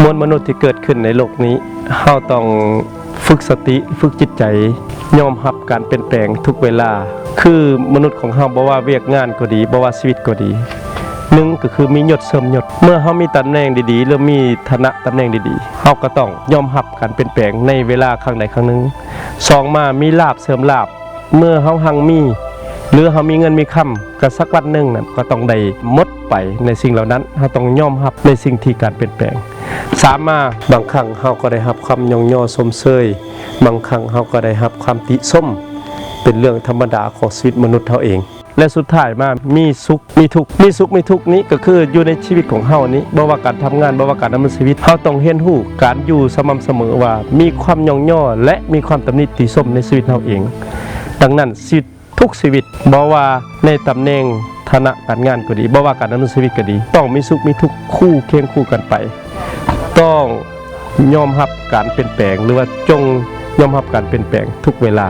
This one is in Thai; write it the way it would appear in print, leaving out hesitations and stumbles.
มวลมนุษย์ที่เกิดขึ้นในโลกนี้เฮาต้องฝึกสติฝึกจิตใจยอมรับการเปลี่ยนแปลงทุกเวลาคือมนุษย์ของเฮาบ่ว่าเวียกงานก็ดีบ่ว่าชีวิตก็ดีหนึ่งก็คือมียศเสริมยศเมื่อเฮามีตำแหน่งดีๆหรือมีฐานะตำแหน่งดีๆเฮาก็ต้องยอมรับการเปลี่ยนแปลงในเวลาครั้งใดครั้งหนึ่งสองมามีลาภเสริมลาภเมื่อเฮาหังมีหรือเฮามีเงินมีคำก็สักวันหนึ่งนั่นก็ต้องได้หมดไปในสิ่งเหล่านั้นเฮาต้องยอมรับในสิ่งที่การเปลี่ยนแปลงสามมาบางครั้งเฮาก็ได้รับความยองย่อชมเชยบางครั้งเฮาก็ได้รับความติชมเป็นเรื่องธรรมดาของชีวิตมนุษย์เฮาเองและสุดท้ายมามีสุขมีทุกข์มีสุขมีทุกข์นี้ก็คืออยู่ในชีวิตของเฮานี้บ่ว่าการทำงานบ่ว่าการดำเนินชีวิตเฮาต้องเรียนรู้การอยู่สม่ำเสมอว่ามีความยองย่อและมีความตำหนิติชมในชีวิตเฮาเองดังนั้นชีวิตทุกชีวิตบ่ว่าในตำแหน่งฐานะการงานก็ดีบ่ว่าการดำเนินชีวิตก็ดีต้องมีสุขมีทุกข์คู่เคียงคู่กันไปต้องยอมรับการเปลี่ยนแปลงหรือว่าจงยอมรับการเปลี่ยนแปลงทุกเวลา